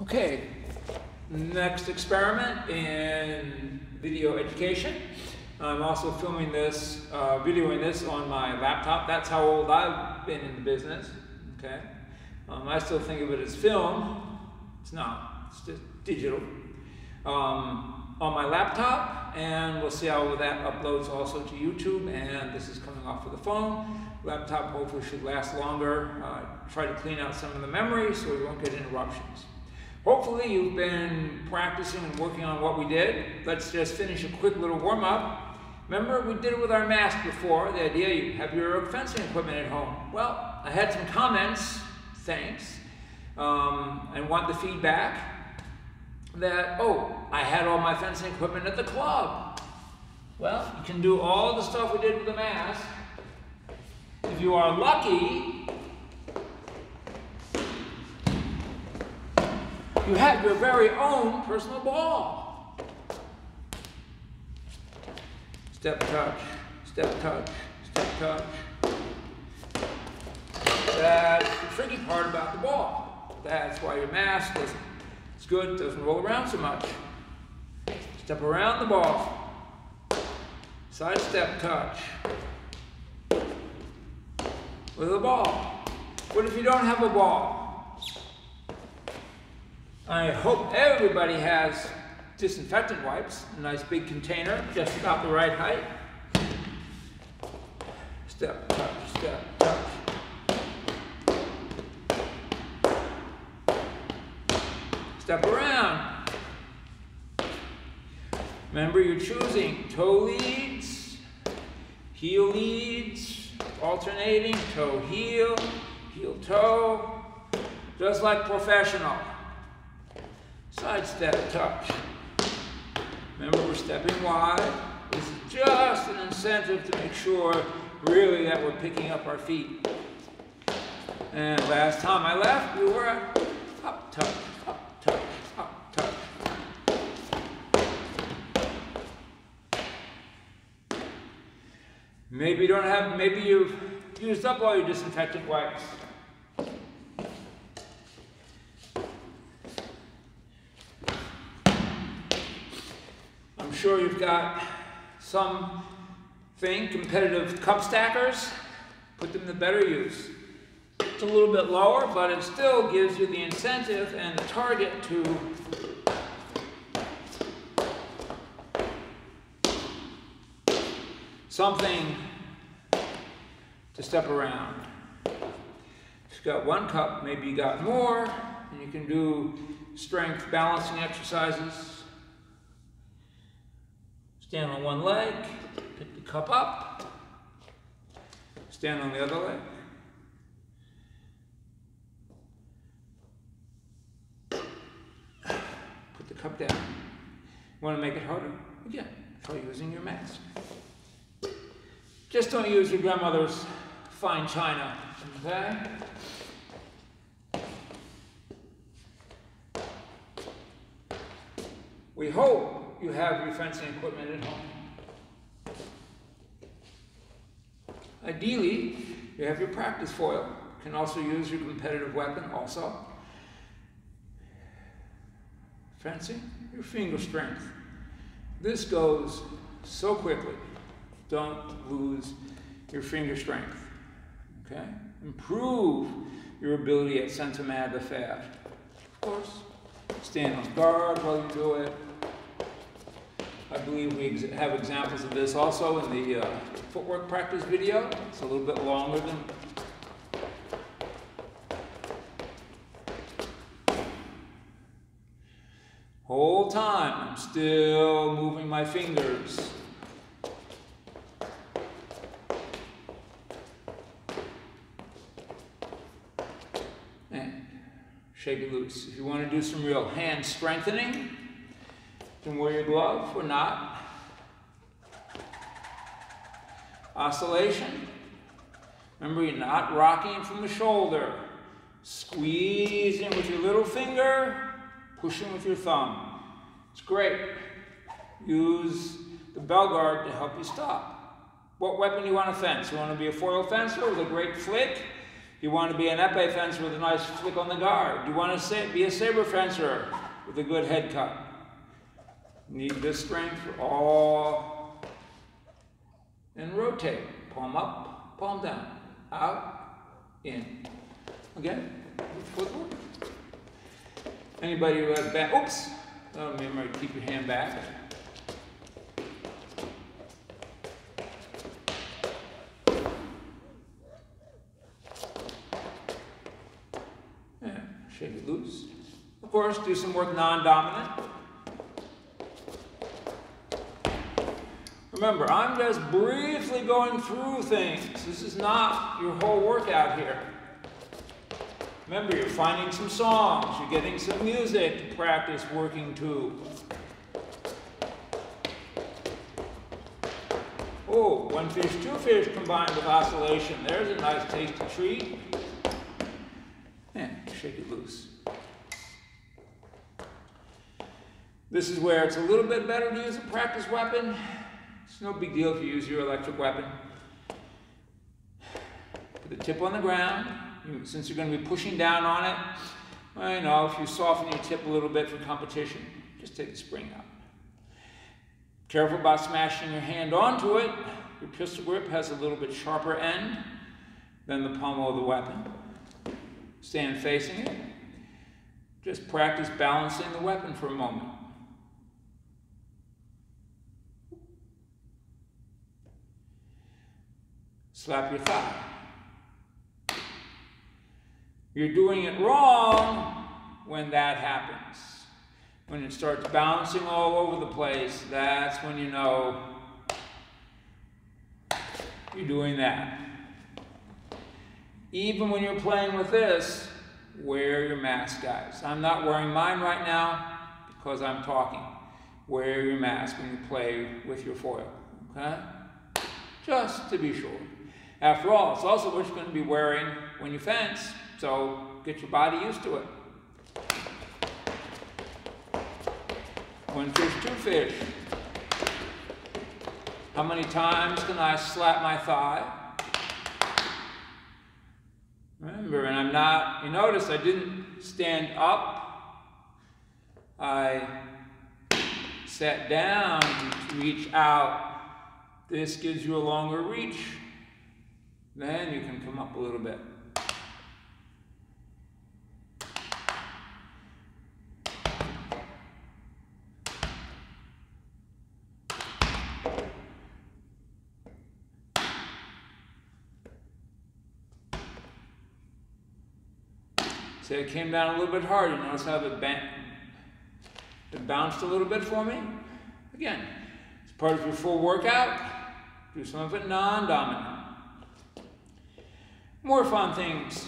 Okay, next experiment in video education. I'm also filming this, videoing this on my laptop. That's how old I've been in the business. Okay, I still think of it as film. It's not. It's just digital. On my laptop, and we'll see how that uploads also to YouTube. And this is coming off of the phone. Laptop hopefully should last longer. Try to clean out some of the memory so we won't get interruptions. Hopefully you've been practicing and working on what we did. Let's just finish a quick little warm-up. Remember, we did it with our mask before. The idea you have your fencing equipment at home. Well, I had some comments, thanks, and want the feedback that, oh, I had all my fencing equipment at the club. Well, you can do all the stuff we did with the mask. If you are lucky, you have your very own personal ball. Step touch, step touch, step touch. That's the tricky part about the ball. That's why your mask it's good, doesn't roll around so much. Step around the ball. Side step touch. With a ball. What if you don't have a ball? I hope everybody has disinfectant wipes, a nice big container, just about the right height. Step, touch, step, touch. Step around. Remember, you're choosing toe leads, heel leads, alternating, toe, heel toe, just like professional. Side step touch. Remember, we're stepping wide. This is just an incentive to make sure really that we're picking up our feet. And last time I left, we were at up touch, up touch, up touch. Maybe you don't have, maybe you've used up all your disinfectant wipes. I'm sure you've got something, competitive cup stackers. Put them to better use. It's a little bit lower, but it still gives you the incentive and the target to something to step around. If you've got one cup, maybe you got more, and you can do strength balancing exercises. Stand on one leg, pick the cup up, stand on the other leg. Put the cup down. You want to make it harder? Again, try using your mask. Just don't use your grandmother's fine china, okay? We hope you have your fencing equipment at home. Ideally, you have your practice foil. You can also use your competitive weapon also. Fencing, your finger strength. This goes so quickly. Don't lose your finger strength, okay? Improve your ability at centimad the fast. Of course, stand on guard while you do it. I believe we have examples of this also in the footwork practice video. It's a little bit longer than whole time. I'm still moving my fingers. And shake it loose. If you want to do some real hand strengthening, you can wear your glove or not. Oscillation. Remember, you're not rocking from the shoulder. Squeezing with your little finger, pushing with your thumb. It's great. Use the bell guard to help you stop. What weapon do you want to fence? You want to be a foil fencer with a great flick? You want to be an épée fencer with a nice flick on the guard. You want to be a saber fencer with a good head cut. You need this strength for all. And rotate. Palm up, palm down. Out, in. Again. Footwork. Anybody who has back, oops. Remember to keep your hand back. Shake it loose. Of course, do some work non-dominant. Remember, I'm just briefly going through things. This is not your whole workout here. Remember, you're finding some songs. You're getting some music to practice working to. Oh, one fish, two fish combined with oscillation. There's a nice tasty treat. And shake it loose. This is where it's a little bit better to use a practice weapon. It's no big deal if you use your electric weapon. Put the tip on the ground. Since you're going to be pushing down on it, I know if you soften your tip a little bit for competition, just take the spring out. Careful about smashing your hand onto it. Your pistol grip has a little bit sharper end than the pommel of the weapon. Stand facing it. Just practice balancing the weapon for a moment. Slap your thigh. You're doing it wrong when that happens. When it starts bouncing all over the place, that's when you know you're doing that. Even when you're playing with this, wear your mask, guys. I'm not wearing mine right now because I'm talking. Wear your mask when you play with your foil, okay? Just to be sure. After all, it's also what you're going to be wearing when you fence, so get your body used to it. One fish, two fish. How many times can I slap my thigh? Remember, and I'm not, you notice I didn't stand up. I sat down to reach out. This gives you a longer reach. Then you can come up a little bit. See, it came down a little bit hard. You notice how it bounced a little bit for me? Again, it's part of your full workout. Do some of it non-dominant. More fun things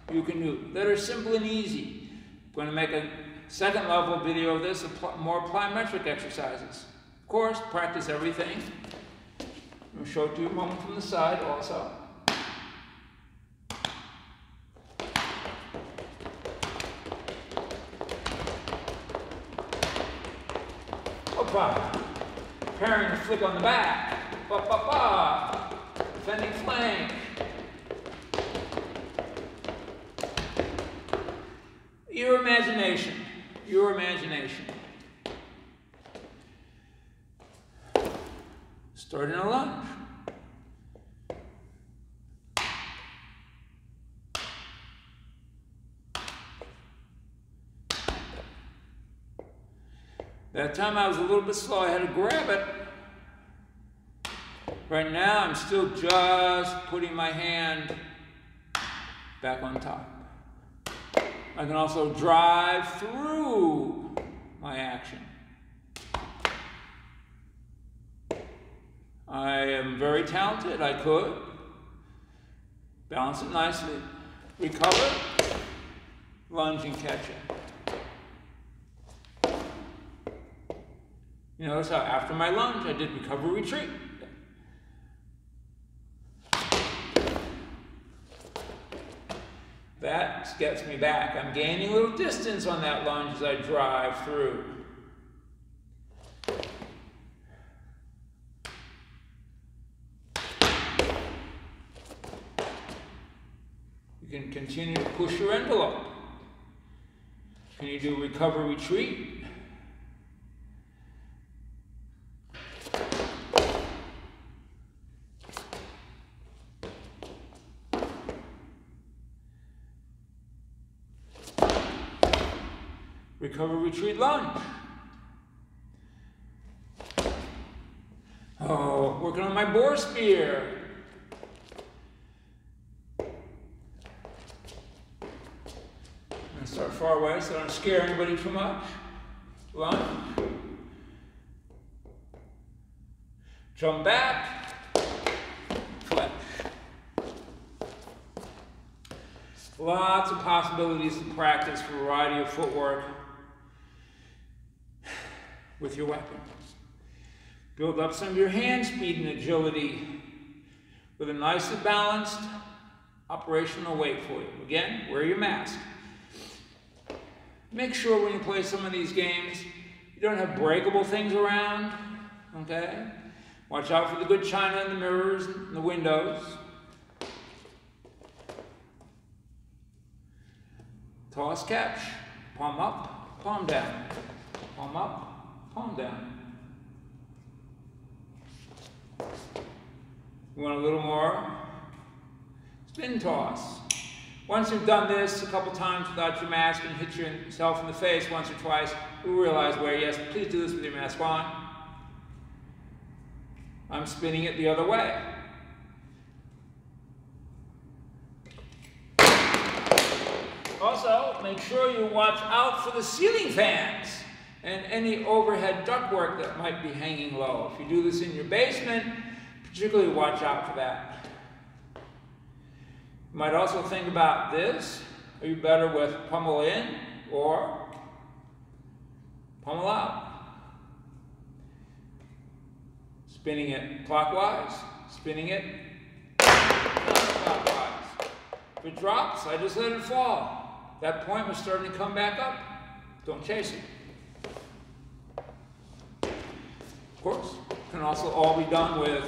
you can do that are simple and easy. I'm going to make a second level video of this, more plyometric exercises. Of course, practice everything. I'm going to show it to you a moment from the side also. Opa. Preparing to flick on the back. Ba, ba, ba. Defending flank. Your imagination. Your imagination. Start in a lunge. That time I was a little bit slow. I had to grab it. Right now I'm still just putting my hand back on top. I can also drive through my action. I am very talented. I could balance it nicely, recover, lunge and catch it. You notice how after my lunge I did recover, retreat. That gets me back. I'm gaining a little distance on that lunge as I drive through. You can continue to push your envelope. Can you do recover, retreat? Recover, retreat, lunge. Oh, working on my boar spear. I'm gonna start far away so I don't scare anybody too much. Lunge. Jump back. Flex. Lots of possibilities in practice for a variety of footwork with your weapon. Build up some of your hand speed and agility with a nicely balanced operational weight for you. Again, wear your mask. Make sure when you play some of these games, you don't have breakable things around, okay? Watch out for the good china in the mirrors and the windows. Toss, catch, palm up, palm down, palm up, palm down. You want a little more? Spin toss. Once you've done this a couple times without your mask and hit yourself in the face once or twice, you'll realize where, yes, please do this with your mask on. I'm spinning it the other way. Also, make sure you watch out for the ceiling fans and any overhead ductwork that might be hanging low. If you do this in your basement, particularly watch out for that. You might also think about this. Are you better with pummel in or pummel out? Spinning it clockwise, spinning it counterclockwise. If it drops, I just let it fall. That point was starting to come back up. Don't chase it. Of course, it can also all be done with